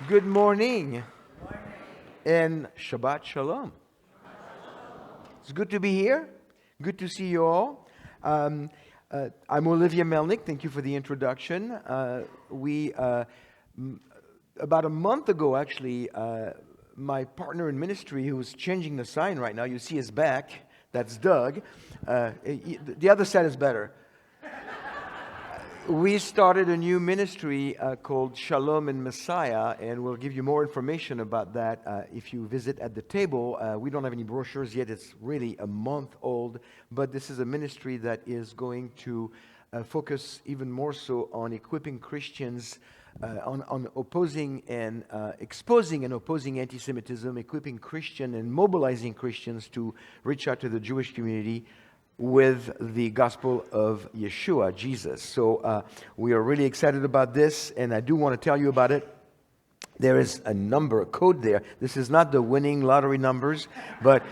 Good morning and Shabbat Shalom. It's good to be here. Good to see you all. I'm Olivier Melnick. Thank you for the introduction. About a month ago, actually, my partner in ministry, who's changing the sign right now, you see his back. That's Doug. The other side is better. We started a new ministry called Shalom and Messiah, and we'll give you more information about that if you visit at the table. We don't have any brochures yet. It's really a month old, but this is a ministry that is going to focus even more so on equipping Christians, on opposing and exposing and opposing anti-Semitism, equipping Christians and mobilizing Christians to reach out to the Jewish community with the gospel of Yeshua, Jesus. So we are really excited about this, and I do want to tell you about it. There is a number, a code there. This is not the winning lottery numbers, but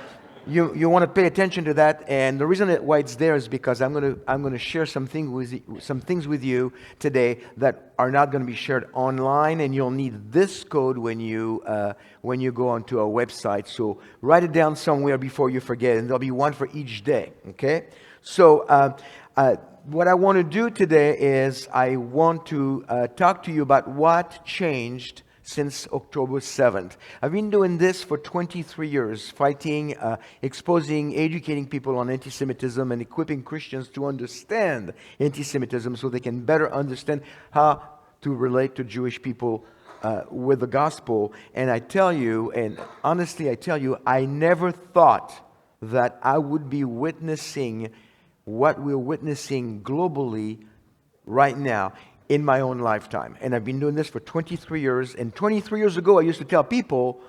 you want to pay attention to that. And the reason why it's there is because I'm going to share some things with you today that are not going to be shared online, and you'll need this code when you go onto our website. So write it down somewhere before you forget, and there'll be one for each day. Okay? So what I want to do today is I want to talk to you about what changed since October 7th. I've been doing this for 23 years, fighting, exposing, educating people on anti-Semitism and equipping Christians to understand anti-Semitism so they can better understand how to relate to Jewish people with the gospel. And I tell you, and honestly I tell you, I never thought that I would be witnessing what we're witnessing globally right now in my own lifetime. And I've been doing this for 23 years. And 23 years ago, I used to tell people,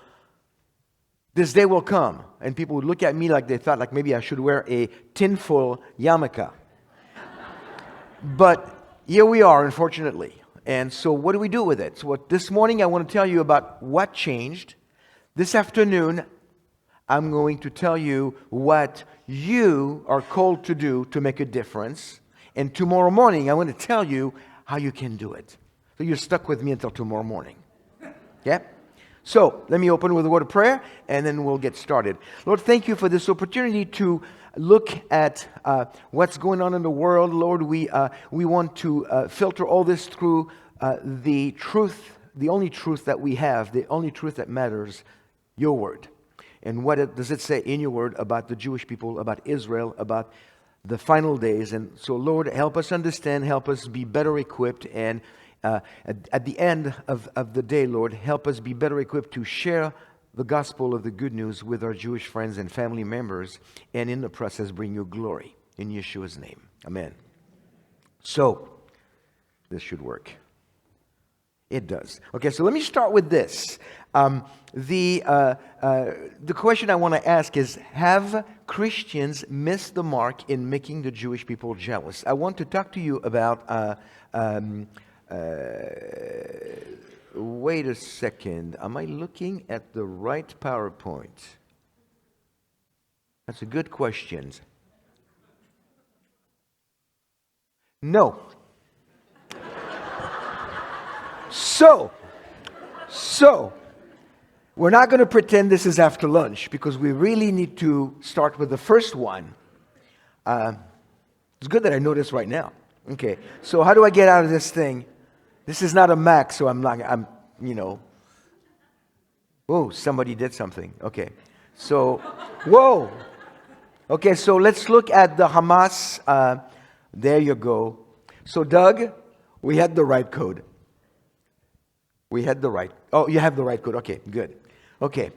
this day will come. And people would look at me like they thought like maybe I should wear a tinfoil yarmulke. But here we are, unfortunately. And so what do we do with it? So this morning, I want to tell you about what changed. This afternoon, I'm going to tell you what you are called to do to make a difference. And tomorrow morning, I want to tell you how you can do it. So you're stuck with me until tomorrow morning. Yeah? So let me open with a word of prayer, and then we'll get started. Lord, thank you for this opportunity to look at what's going on in the world. Lord, we want to filter all this through the truth, the only truth that we have, the only truth that matters, your word. And what does it say in your word about the Jewish people, about Israel, about the final days? And so, Lord, help us understand, help us be better equipped, and at the end of the day, Lord, help us be better equipped to share the gospel of the good news with our Jewish friends and family members, and in the process bring you glory. In Yeshua's name, amen. So, this should work. It does. Okay, so let me start with this. The question I want to ask is, have Christians missed the mark in making the Jewish people jealous? I want to talk to you about, wait a second, am I looking at the right PowerPoint? That's a good question. No. So, we're not going to pretend this is after lunch because we really need to start with the first one. It's good that I know this right now. Okay, so how do I get out of this thing? This is not a Mac, so whoa, somebody did something. Okay, so, whoa. Okay, so let's look at the Hamas. There you go. So, Doug, we had the right code. We had the right. Oh, you have the right code. Okay, good. Okay.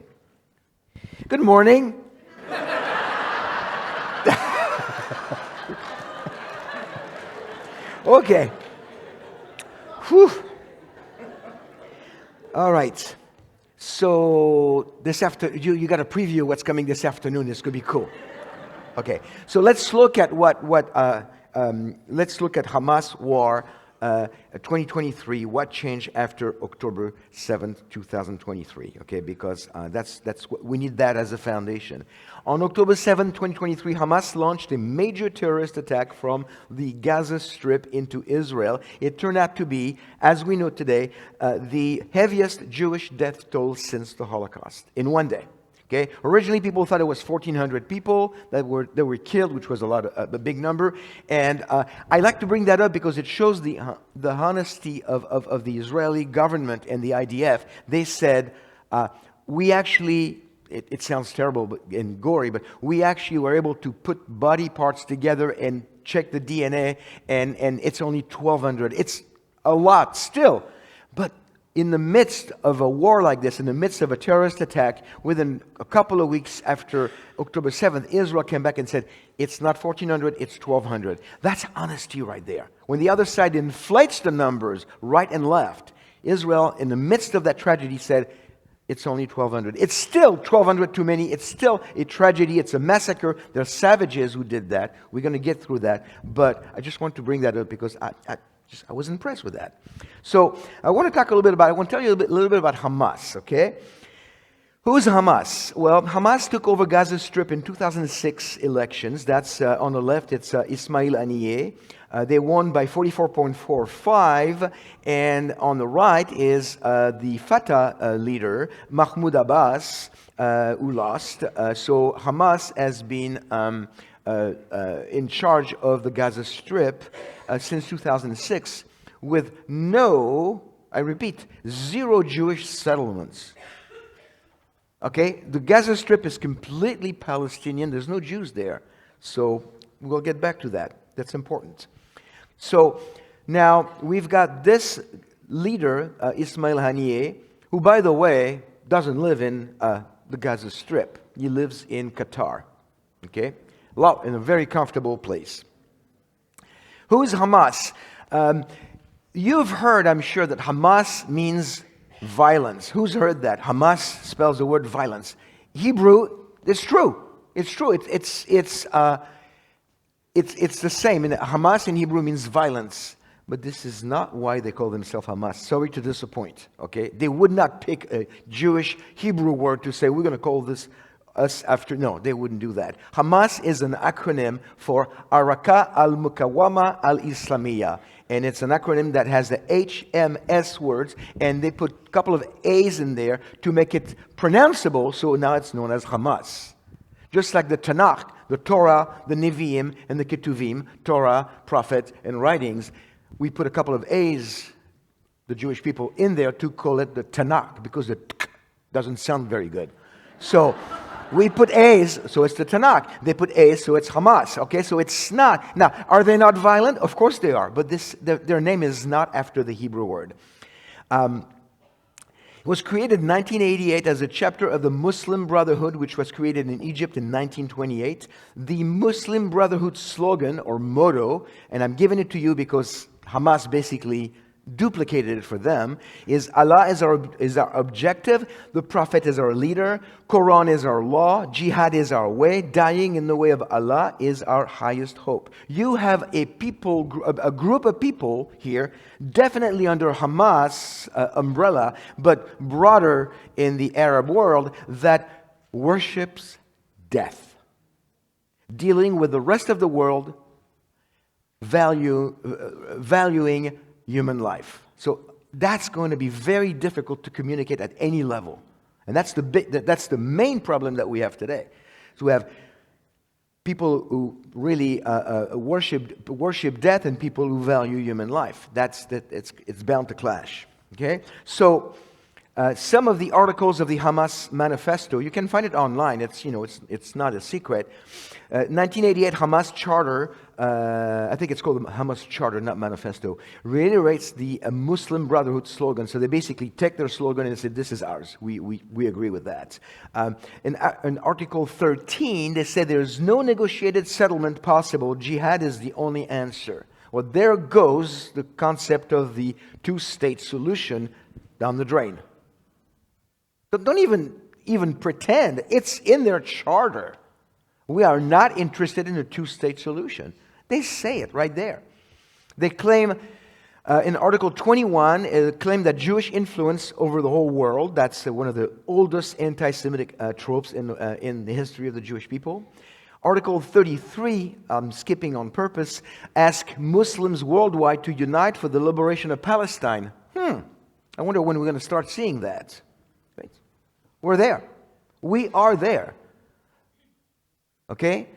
Good morning. Okay. Whew. All right. So this you got a preview of what's coming this afternoon. This could be cool. Okay. So let's look at let's look at Hamas war 2023, what changed after October 7th, 2023, okay, because that's what, we need that as a foundation. On October 7th, 2023, Hamas launched a major terrorist attack from the Gaza Strip into Israel. It turned out to be, as we know today, the heaviest Jewish death toll since the Holocaust in one day. Okay. Originally, people thought it was 1,400 people that were killed, which was a big number. And I like to bring that up because it shows the honesty of the Israeli government and the IDF. They said, we actually, it sounds terrible and gory, but we actually were able to put body parts together and check the DNA, and it's only 1,200. It's a lot still, but in the midst of a war like this, in the midst of a terrorist attack, within a couple of weeks after October 7th, Israel came back and said, it's not 1,400, it's 1,200. That's honesty right there. When the other side inflates the numbers right and left, Israel, in the midst of that tragedy, said, it's only 1,200. It's still 1,200 too many. It's still a tragedy. It's a massacre. There are savages who did that. We're going to get through that. But I just want to bring that up because I was impressed with that. So I want to talk a little bit about, I want to tell you a little bit about Hamas, okay? Who's Hamas? Well, Hamas took over Gaza Strip in 2006 elections. That's on the left, it's Ismail Haniyeh. They won by 44.45. And on the right is the Fatah leader, Mahmoud Abbas, who lost. So Hamas has been in charge of the Gaza Strip since 2006 with I repeat, zero Jewish settlements. Okay, the Gaza Strip is completely Palestinian. There's no Jews there. So we'll get back to that. That's important. So now we've got this leader, Ismail Haniyeh, who, by the way, doesn't live in the Gaza Strip. He lives in Qatar. Okay, in a very comfortable place. Who is Hamas? You've heard, I'm sure, that Hamas means violence. Who's heard that? Hamas spells the word violence. Hebrew, it's true. It's true. It's the same. And Hamas in Hebrew means violence. But this is not why they call themselves Hamas. Sorry to disappoint. Okay, they would not pick a Jewish Hebrew word to say we're going to call this us after. No, they wouldn't do that. Hamas is an acronym for Haraka al-Mukawama al-Islamiyya. And it's an acronym that has the HMS words, and they put a couple of A's in there to make it pronounceable, so now it's known as Hamas. Just like the Tanakh, the Torah, the Nevi'im, and the Ketuvim, Torah, prophet, and writings, we put a couple of A's, the Jewish people, in there to call it the Tanakh, because the T doesn't sound very good. So we put A's, so it's the Tanakh. They put A's, so it's Hamas. Okay, so it's not. Now, are they not violent? Of course they are, but their name is not after the Hebrew word. It was created in 1988 as a chapter of the Muslim Brotherhood, which was created in Egypt in 1928. The Muslim Brotherhood slogan, or motto, and I'm giving it to you because Hamas basically duplicated it for them, is Allah is our objective, the Prophet is our leader, Quran is our law, Jihad is our way, dying in the way of Allah is our highest hope. You have a group of people here, definitely under Hamas umbrella, but broader in the Arab world, that worships death, dealing with the rest of the world, valuing human life. So that's going to be very difficult to communicate at any level. And that's the main problem that we have today. So we have people who really worship death and people who value human life. It's bound to clash. Okay? So some of the articles of the Hamas manifesto, you can find it online. It's not a secret. 1988 Hamas Charter, I think it's called the Hamas Charter, not manifesto, reiterates the Muslim Brotherhood slogan. So they basically take their slogan and say, this is ours. We agree with that. In Article 13, they say there's no negotiated settlement possible. Jihad is the only answer. Well, there goes the concept of the two-state solution down the drain. So don't even pretend. It's in their charter. We are not interested in a two-state solution. They say it right there. They claim In Article 21, it claimed that Jewish influence over the whole world, that's one of the oldest anti-Semitic tropes in the history of the Jewish people. Article 33, skipping on purpose, asks Muslims worldwide to unite for the liberation of Palestine. I wonder when we're going to start seeing that. Right? We're there. We are there. Okay?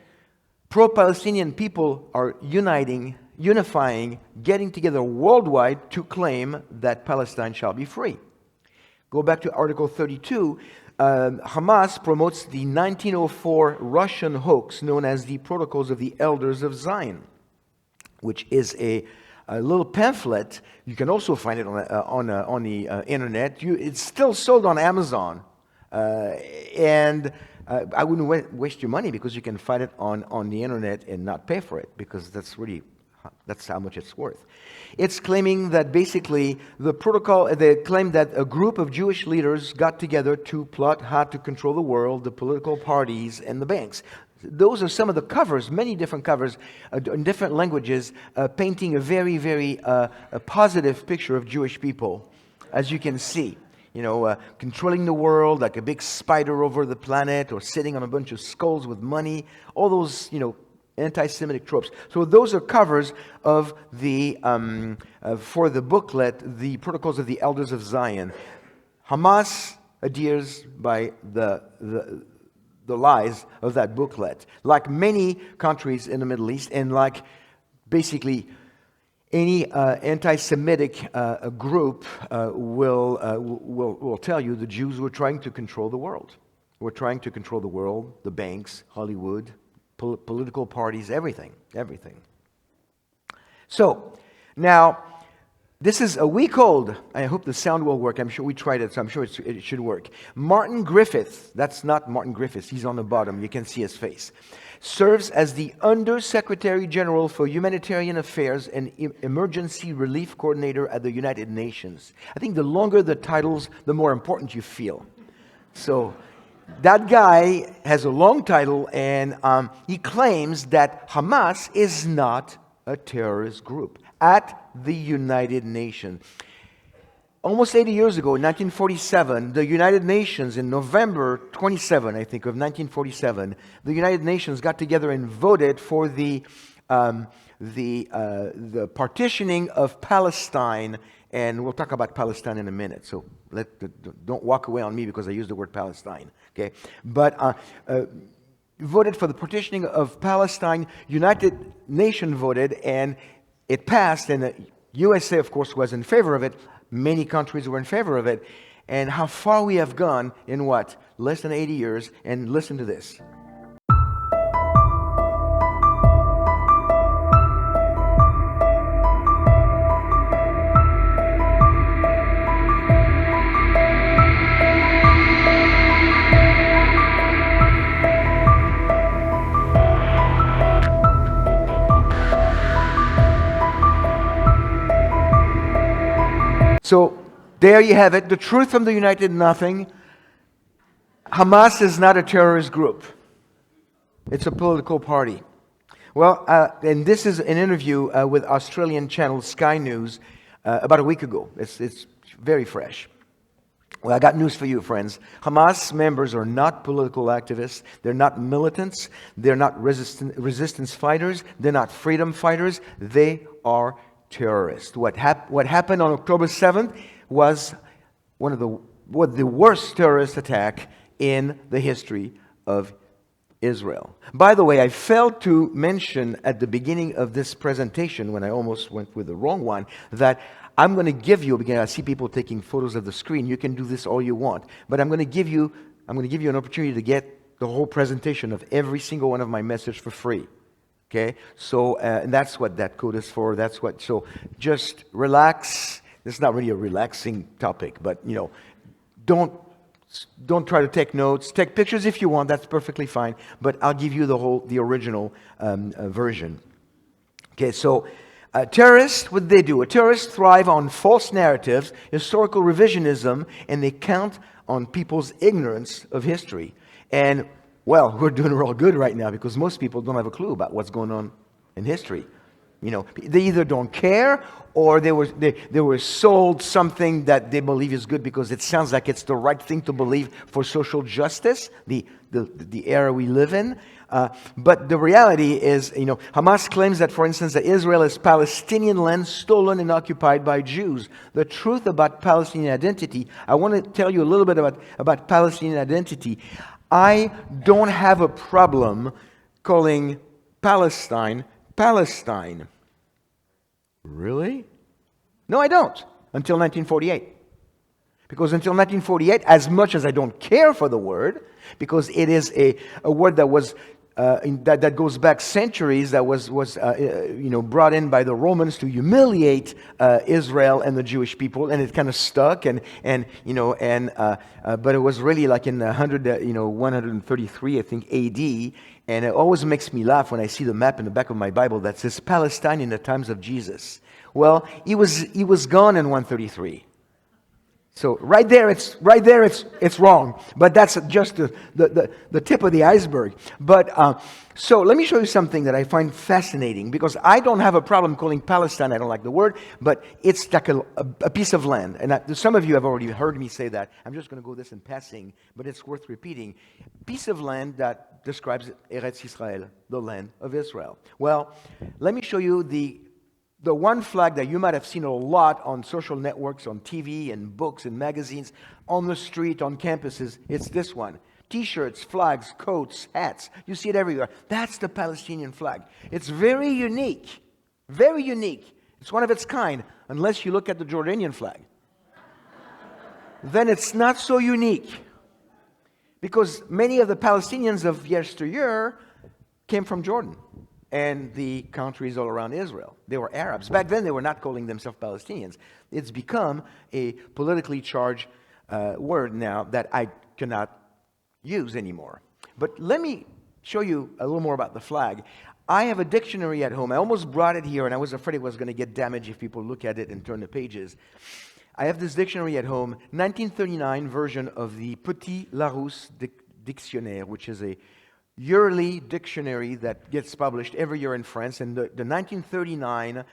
Pro-Palestinian people are unifying, getting together worldwide to claim that Palestine shall be free. Go back to Article 32. Hamas promotes the 1904 Russian hoax known as the Protocols of the Elders of Zion, which is a little pamphlet. You can also find it on the internet. It's still sold on Amazon. And I wouldn't waste your money because you can find it on the internet and not pay for it, because that's how much it's worth. It's claiming that basically the protocol, they claim that a group of Jewish leaders got together to plot how to control the world, the political parties, and the banks. Those are some of the covers, many different covers in different languages, painting a very, very a positive picture of Jewish people, as you can see. Controlling the world like a big spider over the planet, or sitting on a bunch of skulls with money, all those, anti-Semitic tropes. So those are covers of the for the booklet, the Protocols of the Elders of Zion. Hamas adheres by the lies of that booklet, like many countries in the Middle East, and like basically any anti-Semitic group will tell you the Jews were trying to control the world. We're trying to control the world, the banks, Hollywood, political parties, everything. So, now, this is a week old. I hope the sound will work. I'm sure we tried it, so I'm sure it should work. Martin Griffiths, that's not Martin Griffiths, he's on the bottom, you can see his face, serves as the Under-Secretary General for Humanitarian Affairs and Emergency Relief Coordinator at the United Nations. I think the longer the titles, the more important you feel. So, that guy has a long title, and he claims that Hamas is not a terrorist group at the United Nations. Almost 80 years ago, in 1947, the United Nations, in November 27, I think, of 1947, the United Nations got together and voted for the partitioning of Palestine. And we'll talk about Palestine in a minute, so don't walk away on me because I used the word Palestine. Okay, but voted for the partitioning of Palestine. United Nations voted, and it passed. And the USA, of course, was in favor of it. Many countries were in favor of it. And how far we have gone in what? Less than 80 years. And listen to this. So there you have it. The truth from the United Nothing. Hamas is not a terrorist group. It's a political party. Well, and this is an interview with Australian channel Sky News about a week ago. It's very fresh. Well, I got news for you, friends. Hamas members are not political activists. They're not militants. They're not resistance fighters. They're not freedom fighters. They are terrorists. What happened on October 7th was one of the worst terrorist attack in the history of Israel. By the way, I failed to mention at the beginning of this presentation, when I almost went with the wrong one, that I'm going to give you, because I see people taking photos of the screen. You can do this all you want, but I'm going to give you an opportunity to get the whole presentation of every single one of my messages for free. Okay, so and that's what that code is for. So just relax. This is not really a relaxing topic, but don't try to take notes. Take pictures if you want. That's perfectly fine. But I'll give you the original version. Okay, so terrorists, what do they do? Terrorists thrive on false narratives, historical revisionism, and they count on people's ignorance of history. And well, we're doing real good right now because most people don't have a clue about what's going on in history. You know, they either don't care or they were sold something that they believe is good because it sounds like it's the right thing to believe for social justice, the era we live in. But the reality is, you know, Hamas claims that, for instance, that Israel is Palestinian land stolen and occupied by Jews. The truth about Palestinian identity, I want to tell you a little bit about Palestinian identity. I don't have a problem calling Palestine. Really? No, I don't. Until 1948. Because until 1948, as much as I don't care for the word, because it is a word that was that goes back centuries, that was brought in by the Romans to humiliate Israel and the Jewish people, and it kind of stuck, but it was really like in 133, I think, A.D. And it always makes me laugh when I see the map in the back of my Bible that says Palestine in the times of Jesus. Well, he was gone in 133. So right there it's wrong. But that's just the tip of the iceberg. But so let me show you something that I find fascinating, because I don't have a problem calling Palestine. I don't like the word, but it's like a piece of land. And some of you have already heard me say that. I'm just going to go this in passing, but it's worth repeating. Piece of land that describes Eretz Israel, the land of Israel. Well, let me show you the one flag that you might have seen a lot on social networks, on TV and books and magazines, on the street, on campuses. It's this one. T-shirts, flags, coats, hats. You see it everywhere. That's the Palestinian flag. It's very unique. Very unique. It's one of its kind, unless you look at the Jordanian flag. Then it's not so unique. Because many of the Palestinians of yesteryear came from Jordan and the countries all around Israel. They were Arabs. Back then, they were not calling themselves Palestinians. It's become a politically charged word now that I cannot use anymore. But let me show you a little more about the flag. I have a dictionary at home. I almost brought it here, and I was afraid it was going to get damaged if people look at it and turn the pages. I have this dictionary at home, 1939 version of the Petit Larousse Dictionnaire, which is a yearly dictionary that gets published every year in France. And the 1939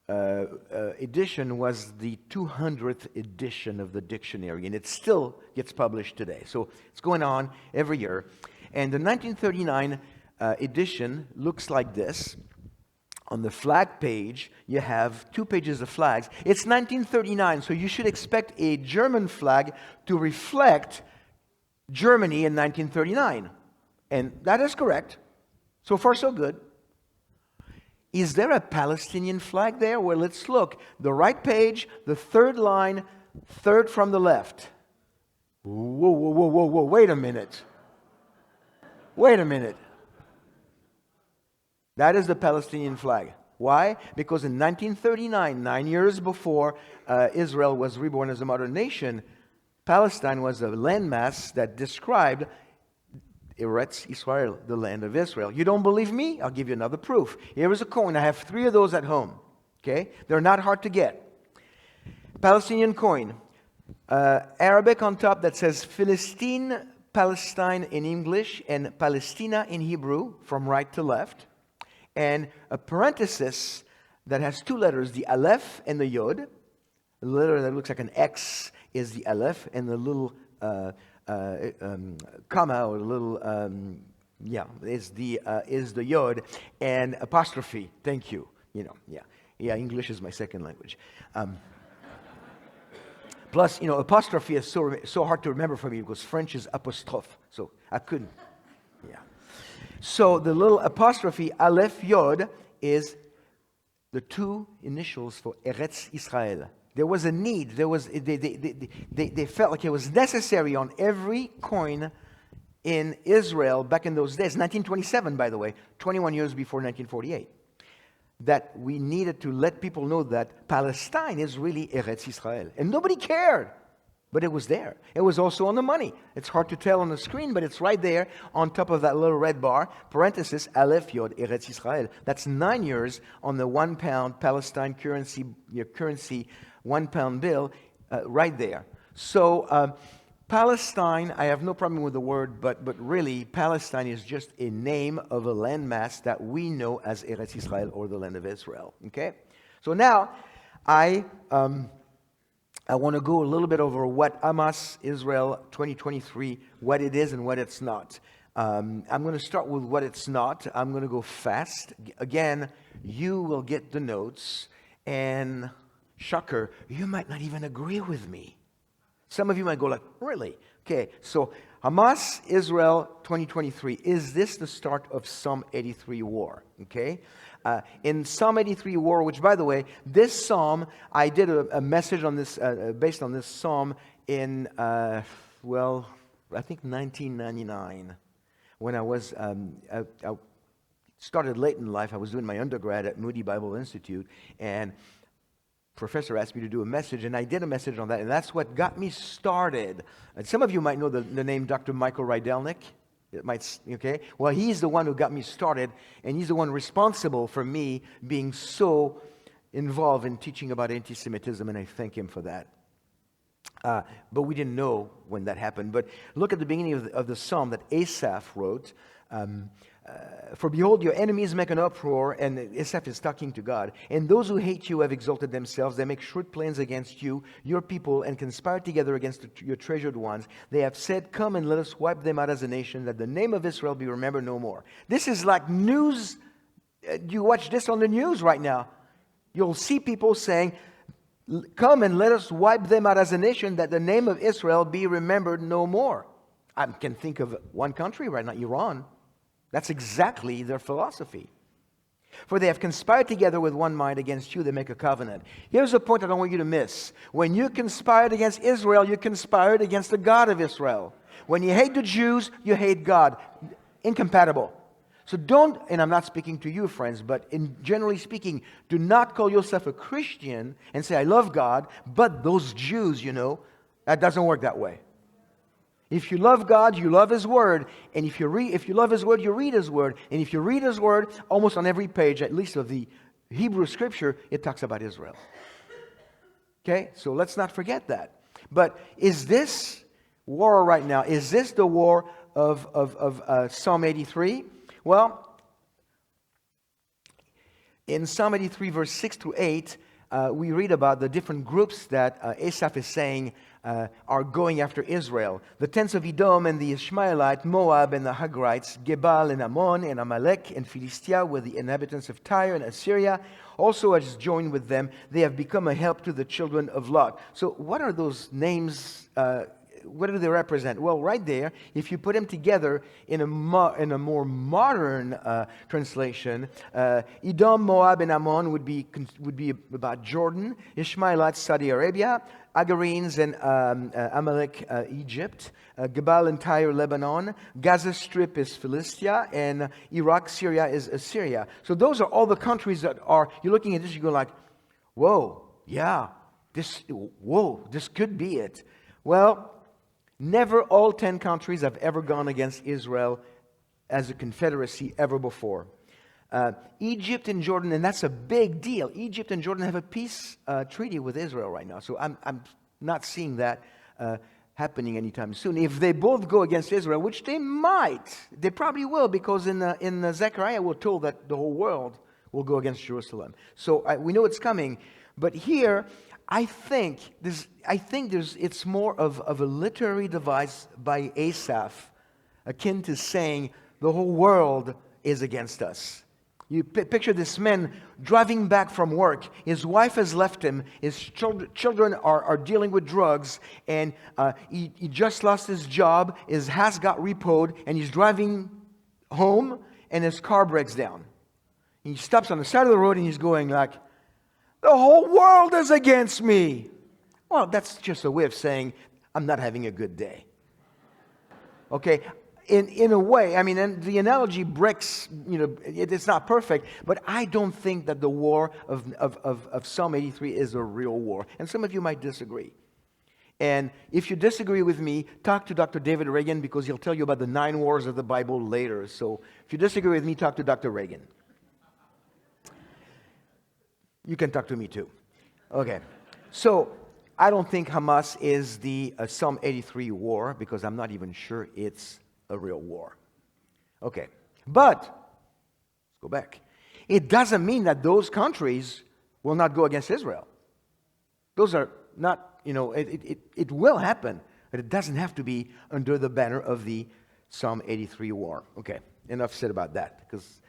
edition was the 200th edition of the dictionary, and it still gets published today. So it's going on every year. And the 1939 edition looks like this. On the flag page, you have 2 pages of flags. It's 1939, so you should expect a German flag to reflect Germany in 1939. And that is correct. So far, so good. Is there a Palestinian flag there? Well, let's look. The right page, the 3rd line, 3rd from the left. Whoa. Wait a minute. That is the Palestinian flag. Why? Because in 1939, 9 years before Israel was reborn as a modern nation, Palestine was a landmass that described Eretz Israel, the land of Israel. You don't believe me? I'll give you another proof. Here is a coin. I have 3 of those at home. Okay? They're not hard to get. Palestinian coin. Arabic on top that says Philistine, Palestine in English, and Palestina in Hebrew, from right to left. And a parenthesis that has 2 letters, the Aleph and the Yod. The letter that looks like an X is the Aleph, and the little comma or little is the Yod, and apostrophe. Thank you. English is my second language. Plus, apostrophe is so hard to remember for me because French is apostrophe, so I couldn't. So the little apostrophe Aleph Yod is the 2 initials for Eretz Israel. There was a need. They felt like it was necessary on every coin in Israel back in those days, 1927, by the way, 21 years before 1948, that we needed to let people know that Palestine is really Eretz Israel. And nobody cared, but it was there. It was also on the money. It's hard to tell on the screen, but it's right there on top of that little red bar, parenthesis, Aleph Yod, Eretz Israel. That's 9 years on the £1 Palestine currency, your currency £1 bill, right there. So Palestine, I have no problem with the word, but really, Palestine is just a name of a landmass that we know as Eretz Israel, or the land of Israel. Okay? So now, I want to go a little bit over what Hamas Israel 2023, what it is and what it's not. I'm going to start with what it's not. I'm going to go fast. Again, you will get the notes, and shocker, you might not even agree with me. Some of you might go like, really? Okay, so Hamas Israel 2023, is this the start of Psalm 83 war? Okay, in Psalm 83 war, which by the way, this psalm, I did a message on this, based on this psalm in, I think 1999, when I was, I started late in life. I was doing my undergrad at Moody Bible Institute, and professor asked me to do a message, and I did a message on that, and that's what got me started. And some of you might know the name Dr. Michael Rydelnik. It might, okay? Well, he's the one who got me started, and he's the one responsible for me being so involved in teaching about anti-Semitism, and I thank him for that. But we didn't know when that happened. But look at the beginning of the psalm that Asaph wrote. For behold, your enemies make an uproar, and Asaph is talking to God. And those who hate you have exalted themselves. They make short plans against you, your people, and conspire together against your treasured ones. They have said, come and let us wipe them out as a nation, that the name of Israel be remembered no more. This is like news. You watch this on the news right now. You'll see people saying, come and let us wipe them out as a nation, that the name of Israel be remembered no more. I can think of one country right now, Iran. That's exactly their philosophy. For they have conspired together with one mind against you, they make a covenant. Here's a point I don't want you to miss. When you conspired against Israel, you conspired against the God of Israel. When you hate the Jews, you hate God. Incompatible. So don't, and I'm not speaking to you, friends, but generally speaking, do not call yourself a Christian and say, I love God, but those Jews, that doesn't work that way. If you love God, you love His Word. And if you love His Word, you read His Word. And if you read His Word, almost on every page, at least of the Hebrew Scripture, it talks about Israel. Okay? So let's not forget that. But is this war right now, is this the war of Psalm 83? Well, in Psalm 83, verse 6 to 8, we read about the different groups that Asaph is saying are going after Israel. The tents of Edom and the Ishmaelite, Moab and the Hagrites, Gebal and Ammon and Amalek and Philistia with the inhabitants of Tyre and Assyria also has joined with them. They have become a help to the children of Lot. So what are those names? What do they represent? Well, right there, if you put them together in a more modern translation, Edom, Moab, and Ammon would be about Jordan, Ishmaelites, Saudi Arabia, Agarenes and Amalek, Egypt, Gebal and Tyre, Lebanon, Gaza Strip is Philistia, and Iraq, Syria is Assyria. So those are all the countries that are, you're looking at this, you go like, whoa, yeah, this could be it. Well, never all 10 countries have ever gone against Israel as a confederacy ever before. Egypt and Jordan, and that's a big deal. Egypt and Jordan have a peace treaty with Israel right now. So I'm not seeing that happening anytime soon. If they both go against Israel, which they might, they probably will, because in Zechariah we're told that the whole world will go against Jerusalem. So we know it's coming. But here, I think it's more of a literary device by Asaph, akin to saying the whole world is against us. You picture this man driving back from work. His wife has left him. His children are dealing with drugs, and he just lost his job. His house got repoed, and he's driving home, and his car breaks down. He stops on the side of the road, and he's going like, the whole world is against me. Well, that's just a way of saying, I'm not having a good day. Okay? In a way, I mean, and the analogy breaks, it's not perfect, but I don't think that the war of Psalm 83 is a real war. And some of you might disagree. And if you disagree with me, talk to Dr. David Reagan, because he'll tell you about the 9 wars of the Bible later. So if you disagree with me, talk to Dr. Reagan. You can talk to me too. Okay. So I don't think Hamas is the Psalm 83 war, because I'm not even sure it's a real war. Okay, but let's go back. It doesn't mean that those countries will not go against Israel. Those are not, it will happen, but it doesn't have to be under the banner of the Psalm 83 war. Okay, enough said about that, because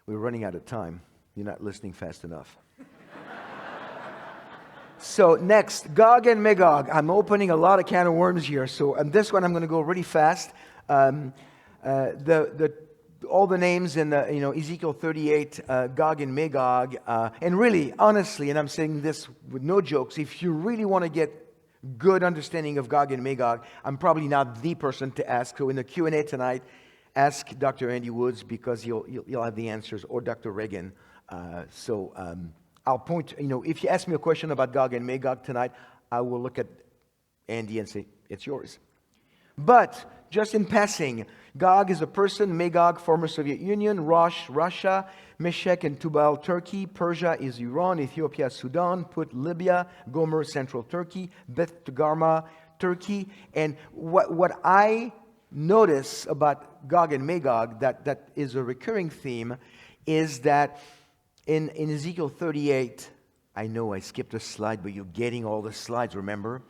we're running out of time. You're not listening fast enough. So next, Gog and Magog. I'm opening a lot of can of worms here. So on this one, I'm going to go really fast. All the names in Ezekiel 38, Gog and Magog, and really, honestly, and I'm saying this with no jokes, if you really want to get good understanding of Gog and Magog, I'm probably not the person to ask. So in the Q&A tonight, ask Dr. Andy Woods, because you'll have the answers, or Dr. REAGAN. I'll point, if you ask me a question about Gog and Magog tonight, I will look at Andy and say, it's yours. But, just in passing, Gog is a person, Magog, former Soviet Union, Rosh, Russia, Meshech and Tubal, Turkey, Persia is Iran, Ethiopia, Sudan, Put, Libya, Gomer, Central Turkey, Beth Togarmah, Turkey. And what I notice about Gog and Magog, that is a recurring theme, is that in Ezekiel 38, I know I skipped a slide, but you're getting all the slides, remember?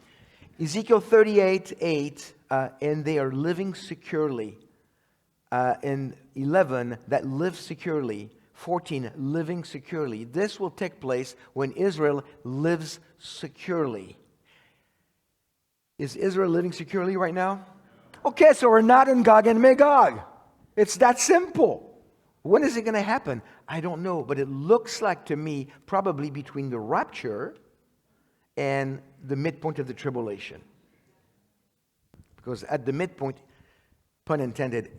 Ezekiel 38:8, and they are living securely. In 11, that live securely. 14, living securely. This will take place when Israel lives securely. Is Israel living securely right now? Okay, so we're not in Gog and Magog. It's that simple. When is it going to happen? I don't know, but it looks like to me probably between the rapture and the midpoint of the tribulation. Because at the midpoint, pun intended,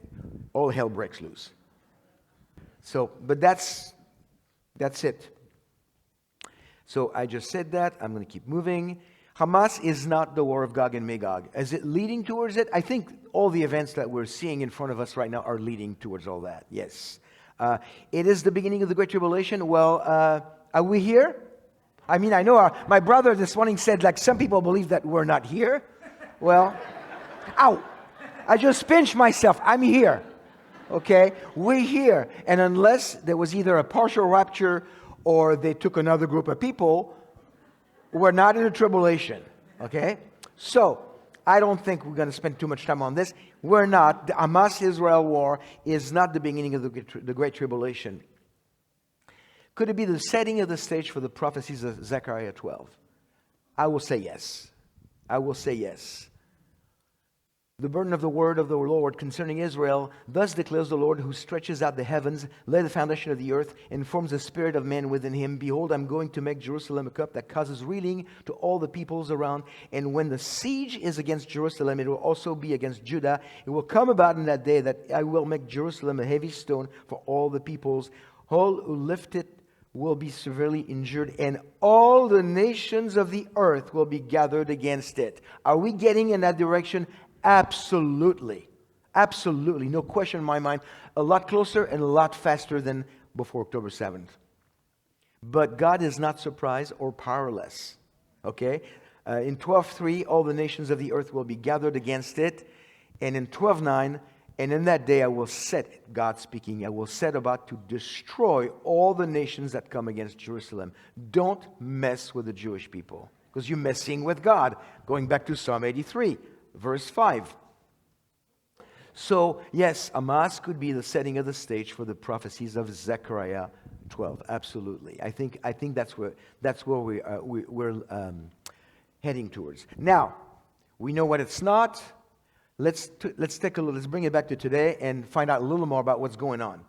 all hell breaks loose. So, but that's it. So I just said that. I'm going to keep moving. Hamas is not the war of Gog and Magog. Is it leading towards it? I think all the events that we're seeing in front of us right now are leading towards all that. Yes. It is the beginning of the Great Tribulation. Well, are we here? I mean, I know my brother this morning said, like, some people believe that we're not here. Well, ow! I just pinched myself. I'm here. Okay? We're here. And unless there was either a partial rapture or they took another group of people, we're not in a tribulation. Okay? So, I don't think we're going to spend too much time on this. We're not. The Hamas-Israel war is not the beginning of the Great Tribulation. Could it be the setting of the stage for the prophecies of Zechariah 12? I will say yes. I will say yes. The burden of the word of the Lord concerning Israel, thus declares the Lord, who stretches out the heavens, laid the foundation of the earth, and forms the spirit of man within him. Behold, I'm going to make Jerusalem a cup that causes reeling to all the peoples around. And when the siege is against Jerusalem, it will also be against Judah. It will come about in that day that I will make Jerusalem a heavy stone for all the peoples. All who lift it will be severely injured, and all the nations of the earth will be gathered against it. Are we getting in that direction? Absolutely. Absolutely. No question in my mind. A lot closer and a lot faster than before October 7th. But God is not surprised or powerless. Okay? In 12:3, all the nations of the earth will be gathered against it. And in 12:9, and in that day I will set, God speaking, I will set about to destroy all the nations that come against Jerusalem. Don't mess with the Jewish people, because you're messing with God. Going back to Psalm 83. Verse 5. So, yes, Hamas could be the setting of the stage for the prophecies of Zechariah 12. Absolutely. I think that's where we're heading towards. Now, we know what it's not. Let's take a look. Let's bring it back to today and find out a little more about what's going on.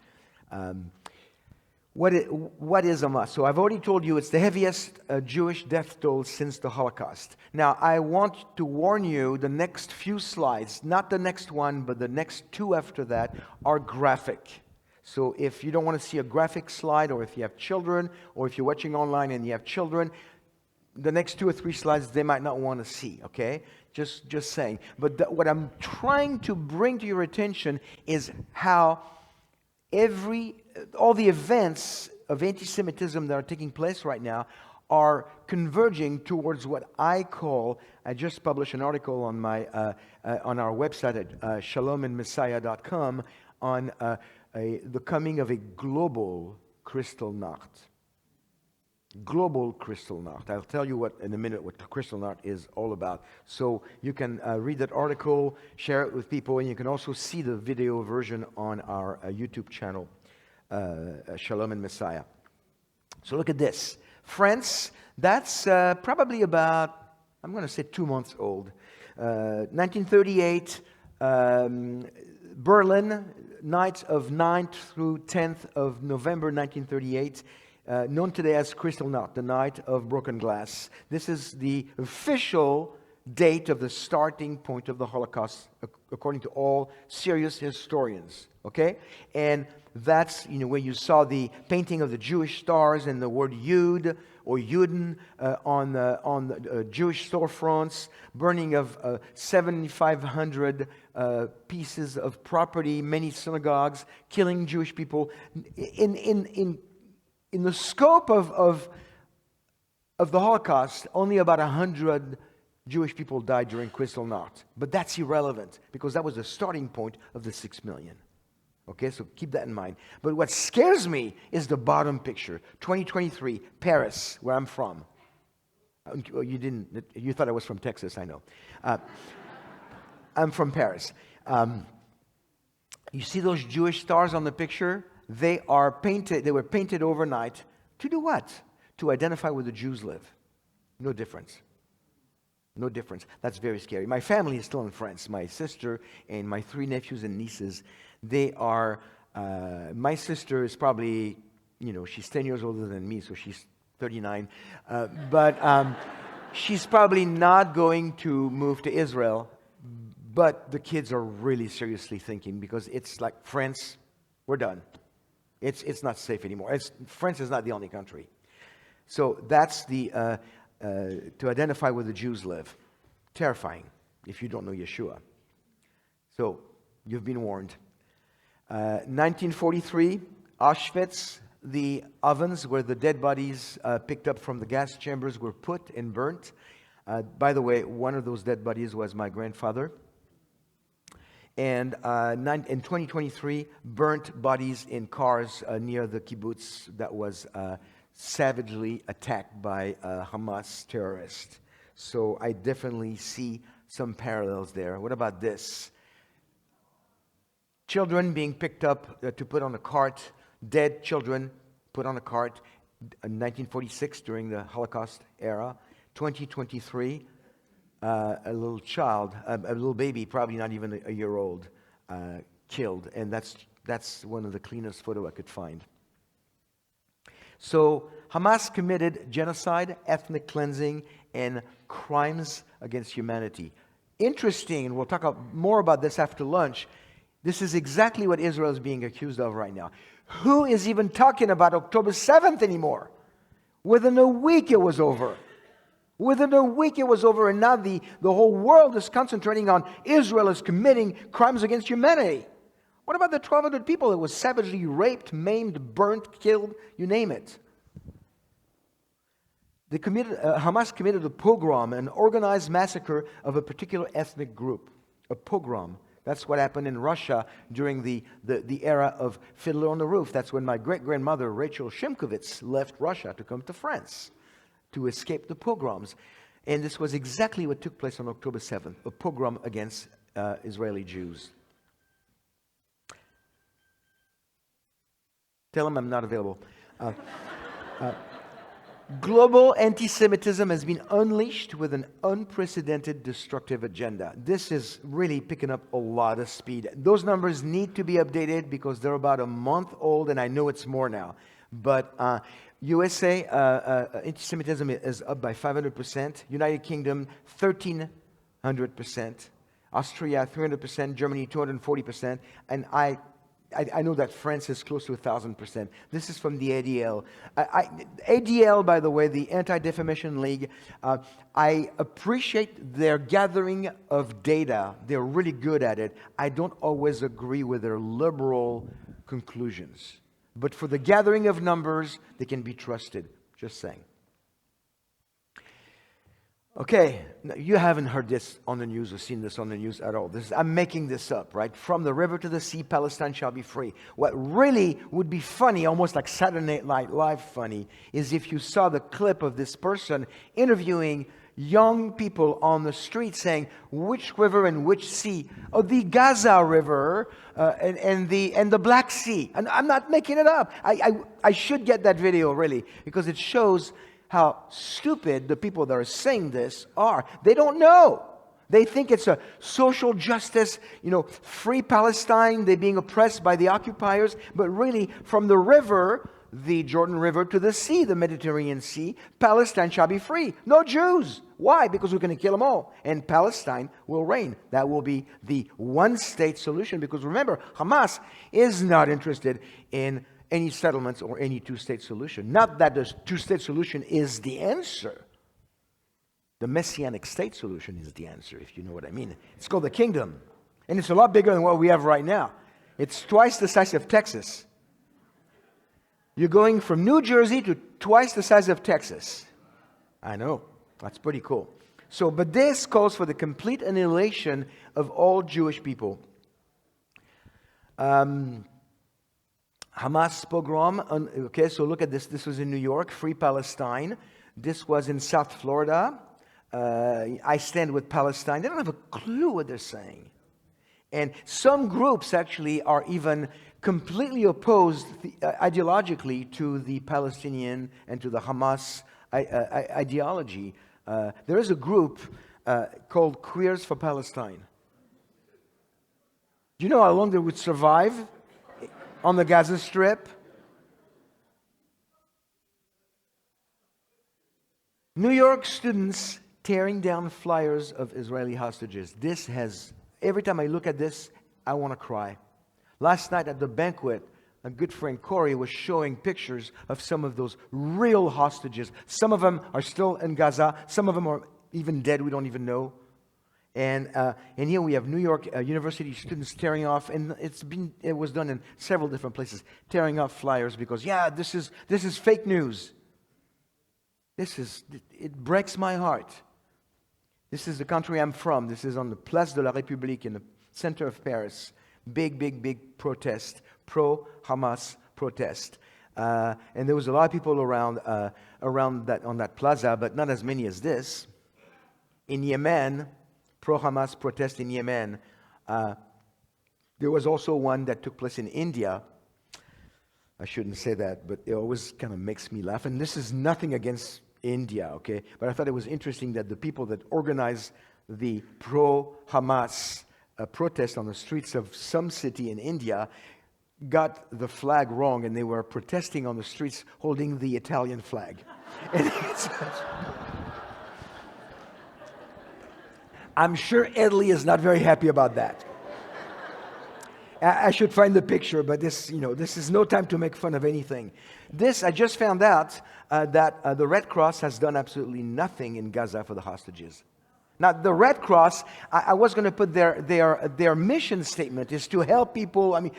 What is Hamas? So I've already told you it's the heaviest Jewish death toll since the Holocaust. Now, I want to warn you, the next few slides, not the next one, but the next two after that, are graphic. So if you don't want to see a graphic slide, or if you have children, or if you're watching online and you have children, the next 2 or 3 slides they might not want to see, okay? Just saying. But what I'm trying to bring to your attention is how all the events of anti-Semitism that are taking place right now are converging towards what I call, I just published an article on on our website at shalomandmessiah.com on the coming of a global Kristallnacht. Global Kristallnacht. I'll tell you in a minute what Kristallnacht is all about. So you can read that article, share it with people, and you can also see the video version on our YouTube channel, Shalom and Messiah. So look at this. France, that's probably about, I'm going to say 2 months old. 1938, Berlin, night of 9th through 10th of November 1938, known today as Kristallnacht, the night of broken glass. This is the official date of the starting point of the Holocaust, according to all serious historians. Okay? And that's, where you saw the painting of the Jewish stars and the word Yud or Juden on the Jewish storefronts, burning of 7,500 pieces of property, many synagogues, killing Jewish people. In the scope of the Holocaust, only about 100 Jewish people died during Kristallnacht. But that's irrelevant, because that was the starting point of the 6 million. Okay, so keep that in mind. But what scares me is the bottom picture. 2023, Paris, where I'm from. You thought I was from Texas, I know. I'm from Paris. You see those Jewish stars on the picture? They were painted overnight. To do what? To identify where the Jews live. No difference. No difference. That's very scary. My family is still in France. My sister and my 3 nephews and nieces, they are, my sister is probably, she's 10 years older than me, so she's 39. But she's probably not going to move to Israel. But the kids are really seriously thinking, because it's like, France, we're done. It's not safe anymore. France is not the only country. So that's to identify where the Jews live. Terrifying if you don't know Yeshua. So you've been warned. 1943, Auschwitz, the ovens where the dead bodies picked up from the gas chambers were put and burnt. By the way, one of those dead bodies was my grandfather. And in 2023, burnt bodies in cars near the kibbutz that was savagely attacked by Hamas terrorists. So I definitely see some parallels there. What about this? Children being picked up to put on a cart, dead children put on a cart in 1946 during the Holocaust era. 2023, a little child, a little baby, probably not even a year old, killed. And that's one of the cleanest photos I could find. So Hamas committed genocide, ethnic cleansing, and crimes against humanity. Interesting, and we'll talk more about this after lunch. This is exactly what Israel is being accused of right now. Who is even talking about October 7th anymore? Within a week it was over. Within a week it was over, and now the whole world is concentrating on Israel is committing crimes against humanity. What about the 1,200 people that was savagely raped, maimed, burnt, killed, you name it? Hamas committed a pogrom, an organized massacre of a particular ethnic group. A pogrom. That's what happened in Russia during the era of Fiddler on the Roof. That's when my great-grandmother, Rachel Shimkovitz, left Russia to come to France to escape the pogroms. And this was exactly what took place on October 7th, a pogrom against Israeli Jews. Tell them I'm not available. Global anti-Semitism has been unleashed with an unprecedented destructive agenda. This is really picking up a lot of speed. Those numbers need to be updated because they're about a month old, and I know it's more now. But USA, anti-Semitism is up by 500%. United Kingdom, 1,300%. Austria, 300%. Germany, 240%. And I know that France is close to 1,000%. This is from the ADL. ADL, by the way, the Anti-Defamation League, I appreciate their gathering of data. They're really good at it. I don't always agree with their liberal conclusions. But for the gathering of numbers, they can be trusted. Just saying. Okay, you haven't heard this on the news or seen this on the news at all. I'm making this up, right? From the river to the sea, Palestine shall be free. What really would be funny, almost like Saturday Night Live funny, is if you saw the clip of this person interviewing young people on the street saying, which river and which sea? Oh, the Gaza River and the Black Sea. And I'm not making it up. I should get that video, really, because it shows how stupid the people that are saying this are. They don't know. They think it's a social justice, free Palestine, they're being oppressed by the occupiers. But really, from the river, the Jordan River, to the sea, the Mediterranean Sea, Palestine shall be free. No Jews. Why? Because we're going to kill them all. And Palestine will reign. That will be the one-state solution. Because remember, Hamas is not interested in any settlements or any two-state solution. Not that the two-state solution is the answer. The Messianic state solution is the answer, if you know what I mean. It's called the kingdom. And it's a lot bigger than what we have right now. It's twice the size of Texas. You're going from New Jersey to twice the size of Texas. I know. That's pretty cool. But this calls for the complete annihilation of all Jewish people. Hamas pogrom. Okay, so look at this. This was in New York, Free Palestine. This was in South Florida. I stand with Palestine. They don't have a clue what they're saying. And some groups actually are even completely opposed ideologically to the Palestinian and to the Hamas ideology. There is a group called Queers for Palestine. Do you know how long they would survive on the Gaza Strip? New York students tearing down flyers of Israeli hostages. Every time I look at this, I want to cry. Last night at the banquet, a good friend Corey was showing pictures of some of those real hostages. Some of them are still in Gaza. Some of them are even dead. We don't even know. And here we have New York University students tearing off, and it was done in several different places, tearing off flyers because this is fake news. It breaks my heart. This is the country I'm from. This is on the Place de la République in the center of Paris. Big protest, pro-Hamas protest. And there was a lot of people around that on that plaza, but not as many as this. In Yemen, pro-Hamas protest in Yemen. There was also one that took place in India. I shouldn't say that, but it always kind of makes me laugh. And this is nothing against India, okay? But I thought it was interesting that the people that organized the pro-Hamas protest on the streets of some city in India got the flag wrong, and they were protesting on the streets holding the Italian flag. I'm sure Italy is not very happy about that. I should find the picture, but this is no time to make fun of anything. I just found out that the Red Cross has done absolutely nothing in Gaza for the hostages. Now, the Red Cross, I was going to put their mission statement is to help people. I mean,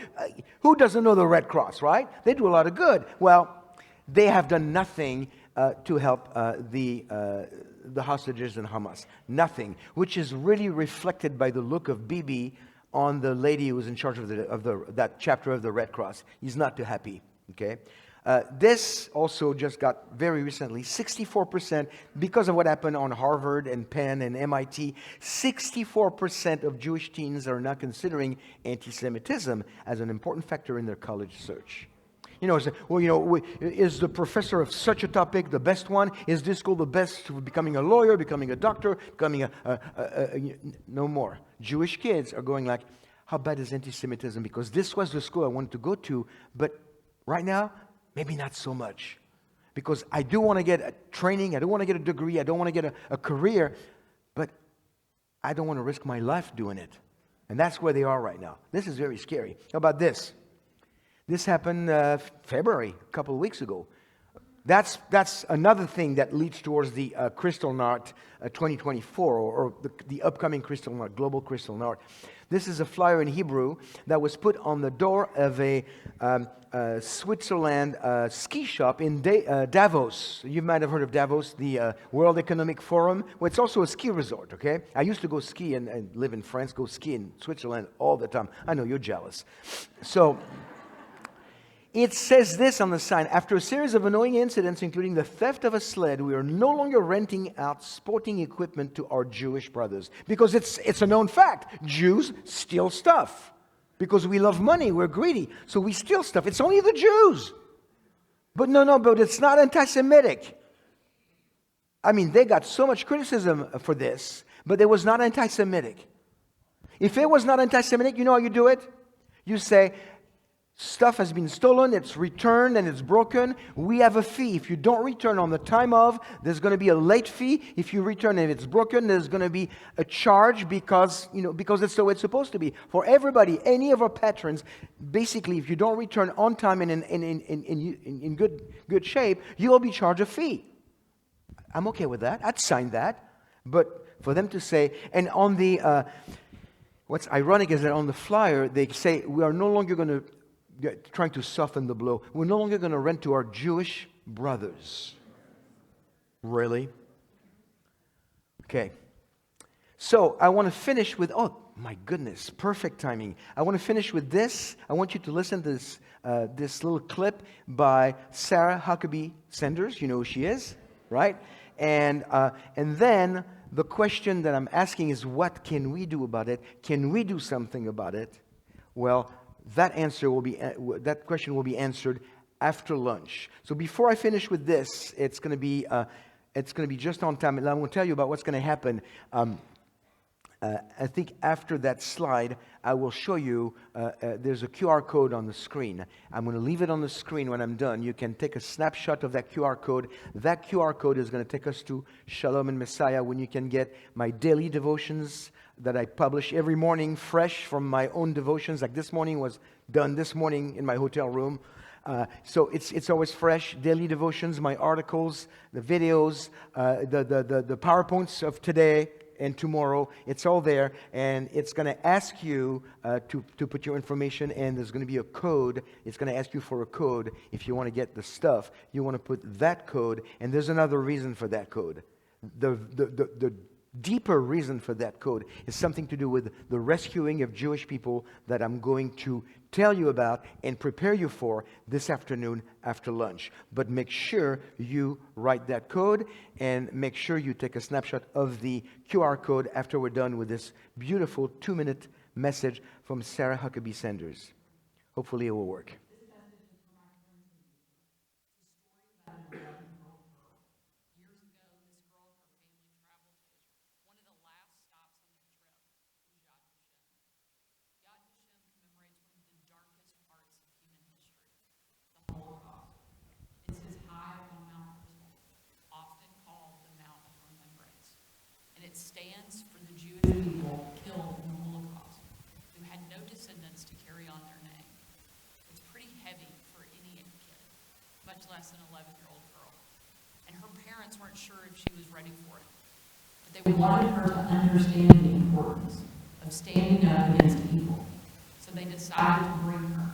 who doesn't know the Red Cross, right? They do a lot of good. Well, they have done nothing to help the hostages and Hamas. Nothing, which is really reflected by the look of Bibi on the lady who was in charge of that chapter of the Red Cross. He's not too happy, okay? This also just got very recently, 64%, because of what happened on Harvard and Penn and MIT, 64% of Jewish teens are now considering anti-Semitism as an important factor in their college search. Is the professor of such a topic the best one? Is this school the best for becoming a lawyer, becoming a doctor, becoming no more. Jewish kids are going like, how bad is anti-Semitism? Because this was the school I wanted to go to, but right now, maybe not so much. Because I do want to get a training, I don't want to get a degree, I don't want to get a career, but I don't want to risk my life doing it. And that's where they are right now. This is very scary. How about this? This happened February, a couple of weeks ago. That's another thing that leads towards the Kristallnacht 2024, or the upcoming Kristallnacht, Global Kristallnacht. This is a flyer in Hebrew that was put on the door of a Switzerland ski shop in Davos. You might have heard of Davos, the World Economic Forum. Well, it's also a ski resort, okay? I used to go ski and live in France, go ski in Switzerland all the time. I know, you're jealous. So it says this on the sign: after a series of annoying incidents, including the theft of a sled, we are no longer renting out sporting equipment to our Jewish brothers. Because it's a known fact. Jews steal stuff. Because we love money, we're greedy. So we steal stuff. It's only the Jews. But but it's not anti-Semitic. I mean, they got so much criticism for this, but it was not anti-Semitic. If it was not anti-Semitic, you know how you do it? You say, stuff has been stolen, it's returned, and it's broken. We have a fee. If you don't return on the time of, there's going to be a late fee. If you return and it's broken, there's going to be a charge because it's the way it's supposed to be. For everybody, any of our patrons, basically, if you don't return on time and in good shape, you will be charged a fee. I'm okay with that. I'd sign that. But for them to say, and on the, what's ironic is that on the flyer, they say, we are no longer going to, trying to soften the blow. We're no longer going to rent to our Jewish brothers. Really? Okay. So I want to finish with, oh my goodness, perfect timing. I want to finish with this. I want you to listen to this little clip by Sarah Huckabee Sanders. You know who she is, right? And then the question that I'm asking is, what can we do about it? Can we do something about it? Well, that question will be answered after lunch. So before I finish with this, it's going to be just on time, and I'm going to tell you about what's going to happen. I think after that slide, I will show you. There's a QR code on the screen. I'm going to leave it on the screen when I'm done. You can take a snapshot of that QR code. That QR code is going to take us to Shalom and Messiah, when you can get my daily devotions that I publish every morning, fresh from my own devotions. Like this morning was done this morning in my hotel room. So it's always fresh. Daily devotions, my articles, the videos, the PowerPoints of today and tomorrow. It's all there, and it's going to ask you to put your information, and there's going to be a code. It's going to ask you for a code if you want to get the stuff. You want to put that code, and there's another reason for that code. The deeper reason for that code is something to do with the rescuing of Jewish people that I'm going to tell you about and prepare you for this afternoon after lunch. But make sure you write that code, and make sure you take a snapshot of the QR code after we're done with this beautiful 2-minute message from Sarah Huckabee Sanders. Hopefully it will work. Stands for the Jewish people killed in the Holocaust who had no descendants to carry on their name. It's pretty heavy for any kid, much less an 11-year-old girl. And her parents weren't sure if she was ready for it. But they wanted her to understand the importance of standing up against evil. So they decided to bring her.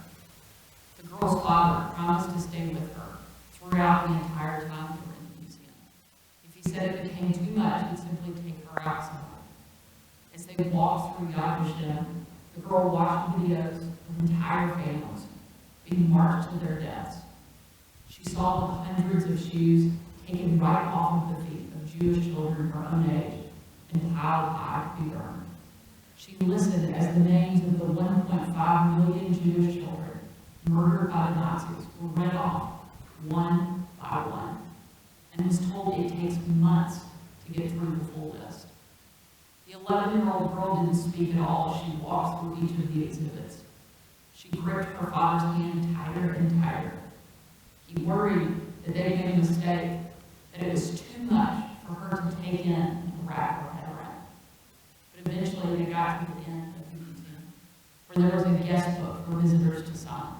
The girl's father promised to stay with her throughout the entire time they were in the museum. If he said it became too much, he'd simply take her out somewhere. As they walked through Yad Vashem, the girl watched videos of entire families being marched to their deaths. She saw the hundreds of shoes taken right off of the feet of Jewish children her own age and piled high to be burned. She listened as the names of the 1.5 million Jewish children murdered by the Nazis were read off one by one, and was told it takes months to get through the full list. The 11-year-old girl didn't speak at all as she walked through each of the exhibits. She gripped her father's hand tighter and tighter. He worried that they'd made a mistake, that it was too much for her to take in and wrap her head around. But eventually they got to the end of the museum, where there was a guest book for visitors to sign.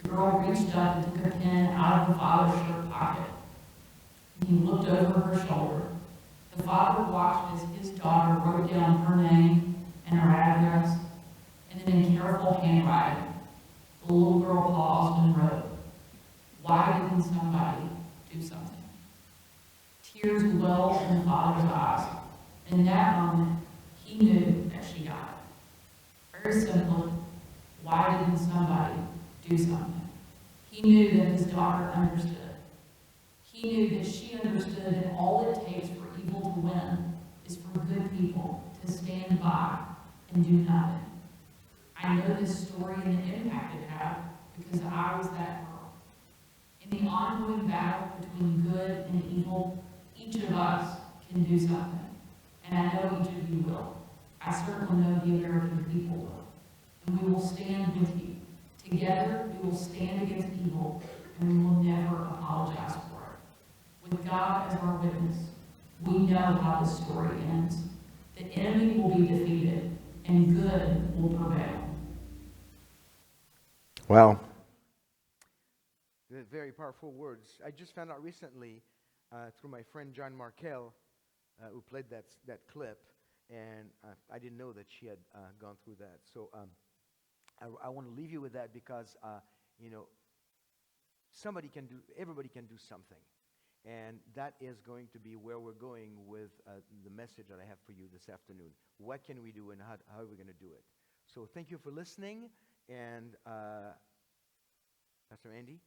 The The girl reached up and took a pen out of the father's shirt pocket. He looked over her shoulder. The father watched as his daughter wrote down her name and her address, and then in careful handwriting, the little girl paused and wrote, "Why didn't somebody do something?" Tears welled in the father's eyes. In that moment, he knew that she got it. Very simply, why didn't somebody do something? He knew that his daughter understood. He knew that she understood that all it takes for evil to win is for good people to stand by and do nothing. I know this story and the impact it had because I was that girl. In the ongoing battle between good and evil, each of us can do something. And I know each of you will. I certainly know the American people will. And we will stand with you. Together, we will stand against evil, and we will never apologize for it. With God as our witness, we know how this story ends. The enemy will be defeated, and good will prevail. Well, very powerful words. I just found out recently through my friend John Markel, who played that clip, and I didn't know that she had gone through that. So I want to leave you with that because, everybody can do something. And that is going to be where we're going with the message that I have for you this afternoon. What can we do and how are we going to do it? So thank you for listening. And Pastor Andy?